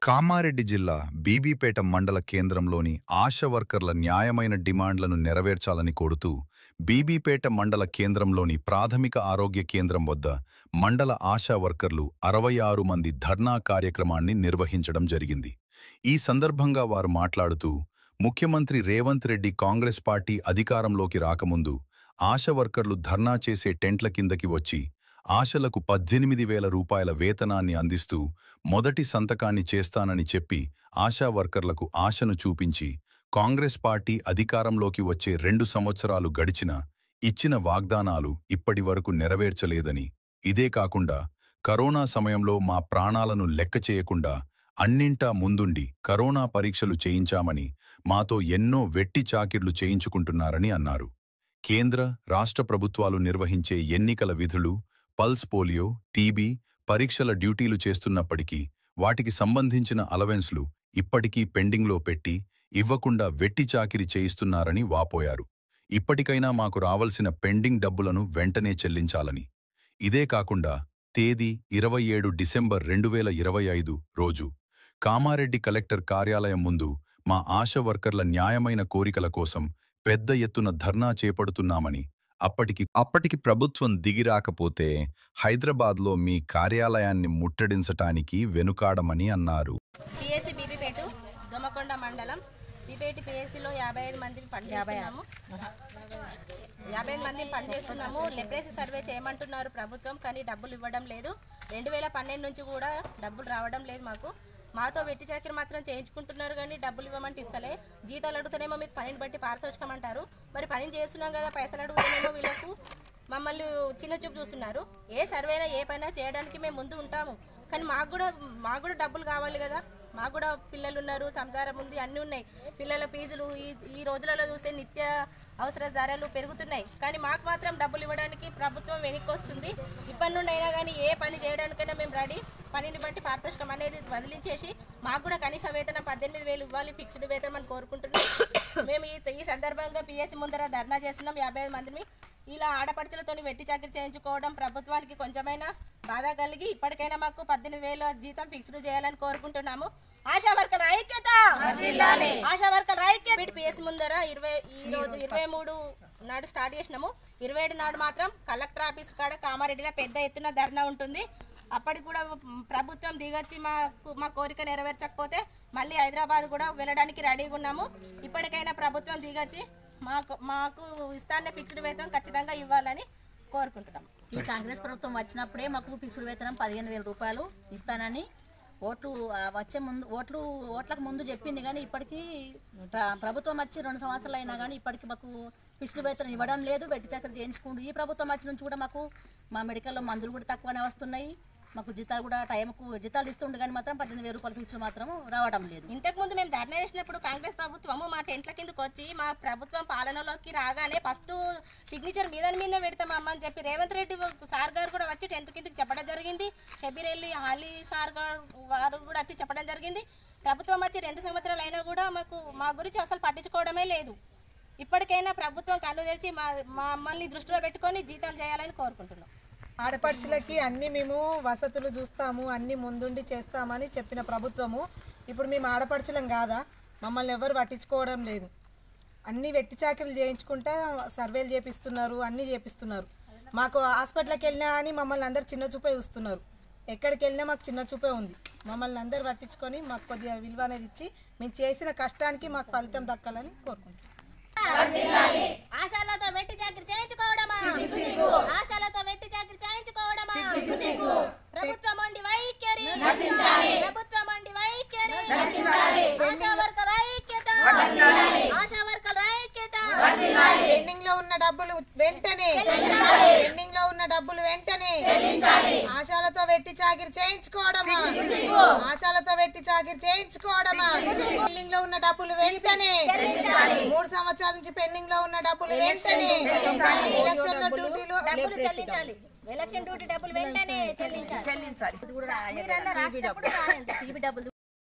కామారెడ్డి జిల్లా బీబీపేట మండల కేంద్రంలోని ఆశా వర్కర్ల న్యాయమైన డిమాండ్లను నెరవేర్చాలని కోరుతూ బీబీపేట మండల కేంద్రంలోని ప్రాథమిక ఆరోగ్య కేంద్రం వద్ద మండల ఆశా వర్కర్లు 66 మంది ధర్నా కార్యక్రమాన్ని నిర్వహించడం జరిగింది. ఈ సందర్భంగా వారు మాట్లాడుతూ, ముఖ్యమంత్రి రేవంత్ రెడ్డి కాంగ్రెస్ పార్టీ అధికారంలోకి రాకముందు ఆశా వర్కర్లు ధర్నా చేసే టెంట్ల కిందకి వచ్చి ఆశలకు 18,000 రూపాయల వేతనాన్ని అందిస్తూ మొదటి సంతకాన్ని చేస్తానని చెప్పి ఆశా వర్కర్లకు ఆశను చూపించి కాంగ్రెస్ పార్టీ అధికారంలోకి వచ్చే 2 సంవత్సరాలు గడిచినా ఇచ్చిన వాగ్దానాలు ఇప్పటివరకు నెరవేర్చలేదని, ఇదే కాకుండా కరోనా సమయంలో మా ప్రాణాలను లెక్క చేయకుండా అన్నింటా ముందుండి కరోనా పరీక్షలు చేయించామని మాతో ఎన్నో వెట్టి చాకిర్లు చేయించుకుంటున్నారని అన్నారు. కేంద్ర, రాష్ట్ర ప్రభుత్వాలు నిర్వహించే ఎన్నికల విధులు, పల్స్ పోలియో, టీబీ పరీక్షల డ్యూటీలు చేస్తున్నప్పటికీ వాటికి సంబంధించిన అలవెన్స్లు ఇప్పటికీ పెండింగ్లో పెట్టి ఇవ్వకుండా వెట్టి చాకిరి చేయిస్తున్నారని వాపోయారు. ఇప్పటికైనా మాకు రావాల్సిన పెండింగ్ డబ్బులను వెంటనే చెల్లించాలని, ఇదే కాకుండా తేదీ 27 డిసెంబర్ 2025 రోజు కామారెడ్డి కలెక్టర్ కార్యాలయం ముందు మా ఆశా వర్కర్ల న్యాయమైన కోరికల కోసం పెద్ద ఎత్తున ధర్నా చేపడుతున్నామని, అప్పటికి ప్రభుత్వం దిగిరాకపోతే హైదరాబాద్లో మీ కార్యాలయాన్ని ముట్టడించటానికి వెనుకాడమని అన్నారు. పిఎస్సి బీబీపేట దొమకొండ మండలం బీపేటి పిఎస్సిలో 55 మందిని పనిచేస్తున్నాము. 55 మందిని పనిచేస్తున్నాము. లెప్రసీ సర్వే చేయమంటున్నారు ప్రభుత్వం, కానీ డబ్బులు ఇవ్వడం లేదు. 2012 నుంచి కూడా డబ్బులు రావడం లేదు. మాతో వెట్టి చాకిరి మాత్రం చేయించుకుంటున్నారు, కానీ డబ్బులు ఇవ్వమంటే ఇస్తలే. జీతాలు అడుగుతానేమో మీకు పనిని బట్టి పారితోషికం అంటారు. మరి పని చేస్తున్నాం కదా, పైసలు అడుగుతానేమో వీళ్ళకు మమ్మల్ని చిన్న చూపు చూస్తున్నారు. ఏ సర్వేనా ఏ పైనా చేయడానికి మేము ముందు ఉంటాము, కానీ మాకు కూడా డబ్బులు కావాలి కదా. మాకు కూడా పిల్లలు ఉన్నారు, సంసారం ఉంది, అన్నీ ఉన్నాయి. పిల్లల ఫీజులు ఈ రోజులలో చూస్తే నిత్య అవసర ధరలు పెరుగుతున్నాయి, కానీ మాకు మాత్రం డబ్బులు ఇవ్వడానికి ప్రభుత్వం వెనక్కి వస్తుంది. ఇప్పటి నుండి అయినా కానీ ఏ పని చేయడానికైనా మేము రెడీ. పనిని బట్టి పారితోషికం అనేది వదిలించేసి మాకు కూడా కనీస వేతనం 18,000 ఇవ్వాలి, ఫిక్స్డ్ వేతనం అని కోరుకుంటున్నాం. మేము ఈ సందర్భంగా పిఎస్సి ముందర ధర్నా చేస్తున్నాం. 55 మందిని ఇలా ఆడపడుచులతో వెట్టి చాకిరి చేయించుకోవడం ప్రభుత్వానికి కొంచెమైనా బాధ కలిగి ఇప్పటికైనా మాకు 18,000 జీతం ఫిక్స్డ్ చేయాలని కోరుకుంటున్నాము. ఆశా వర్కర్ ఐక్యత, ఆశా వర్కర్ ఐక్యత. పిఎస్సి ముందర ఈ రోజు 23 నాడు స్టార్ట్ చేసినాము. 27 నాడు మాత్రం కలెక్టర్ ఆఫీస్ కాడ కామారెడ్డిలో పెద్ద ఎత్తున ధర్నా ఉంటుంది. అప్పటికి కూడా ప్రభుత్వం దిగొచ్చి మా కోరిక నెరవేర్చకపోతే మళ్ళీ హైదరాబాద్ కూడా వెళ్ళడానికి రెడీగా ఉన్నాము. ఇప్పటికైనా ప్రభుత్వం దిగొచ్చి మాకు ఇస్తానే ఫిక్స్డ్ వేతనం ఖచ్చితంగా ఇవ్వాలని కోరుకుంటున్నాం. ఈ కాంగ్రెస్ ప్రభుత్వం వచ్చినప్పుడే మాకు ఫిక్స్డ్ వేతనం 15,000 రూపాయలు ఇస్తానని ఓట్లకు ముందు చెప్పింది, కానీ ఇప్పటికీ ప్రభుత్వం వచ్చి 2 సంవత్సరాలు అయినా కానీ ఇప్పటికీ మాకు ఫిక్స్డ్ వేతనం ఇవ్వడం లేదు. వెట్టి చాకరీ చేయించుకుంటూ ఈ ప్రభుత్వం వచ్చి నుంచి కూడా మాకు మా మెడికల్లో మందులు కూడా తక్కువనే వస్తున్నాయి. మాకు జీతాలు కూడా టైంకు జీతాలు ఇస్తుండే, కానీ మాత్రం 18,000 రూపాయలు ఫిక్స్ మాత్రం రావడం లేదు. ఇంతకుముందు మేము ధర్నా చేసినప్పుడు కాంగ్రెస్ ప్రభుత్వము మా టెంట్ల కిందకు వచ్చి మా ప్రభుత్వం పాలనలోకి రాగానే ఫస్ట్ సిగ్నేచర్ మీదనే పెడతామమ్మ అని చెప్పి రేవంత్ రెడ్డి సార్ గారు కూడా వచ్చి టెంట్ కిందకి చెప్పడం జరిగింది. షబీరెల్లి అలీ సార్ గారు వారు కూడా వచ్చి చెప్పడం జరిగింది. ప్రభుత్వం వచ్చి 2 సంవత్సరాలు అయినా కూడా మా గురించి అసలు పట్టించుకోవడమే లేదు. ఇప్పటికైనా ప్రభుత్వం కన్ను తెరిచి మమ్మల్ని దృష్టిలో పెట్టుకొని జీతాలు చేయాలని కోరుకుంటున్నాం. ఆడపడుచులకి అన్నీ మేము వసతులు చూస్తాము, అన్నీ ముందుండి చేస్తామని చెప్పిన ప్రభుత్వము ఇప్పుడు మేము ఆడపడుచులం కాదా? మమ్మల్ని ఎవరు పట్టించుకోవడం లేదు. అన్నీ వెట్టి చాకరీలు చేయించుకుంటా సర్వేలు చేపిస్తున్నారు, అన్నీ చేపిస్తున్నారు. మాకు హాస్పిటల్కి వెళ్ళినా అని మమ్మల్ని అందరు చిన్న చూపే చూస్తున్నారు. ఎక్కడికి వెళ్ళినా మాకు చిన్న చూపే ఉంది. మమ్మల్ని అందరు పట్టించుకొని మాకు కొద్దిగా విలువ అనేది ఇచ్చి మేము చేసిన కష్టానికి మాకు ఫలితం దక్కాలని కోరుకుంటున్నాం. ఆశాలతో వెట్టి చాకరీ చేయించుకోవడమా, ఆశాలతో వెట్టి చాకరీ చేయించుకోవడమా. ప్రభుత్వం ఉండి వైఖరి, ప్రభుత్వం ఉండి వైఖరి. ఆశా వర్కర్ ఐక్యత, ఆశా వర్కర్ ఐక్యత. పెండింగ్ లో ఉన్న డబ్బులు వెంటనే, పెండింగ్ లో ఉన్న డబ్బులు వెంటనే ఆశాలతో వెట్టి చాకరీ చేయించుకోవడమా, ఆశాలతో వెట్టి చాకరీ చేయించుకోవడమా. పెండింగ్ లో ఉన్న డబ్బులు వెంటనే, 3 సంవత్సరాల నుంచి పెండింగ్ లో ఉన్న డబ్బులు వెంటనే, ఎలక్షన్ లో డ్యూటీలు డబ్బులు చెల్లించాలి. ఎలక్షన్ డ్యూటీ డబ్బులు వెంటనే చెల్లించాలి. ఇది కూడా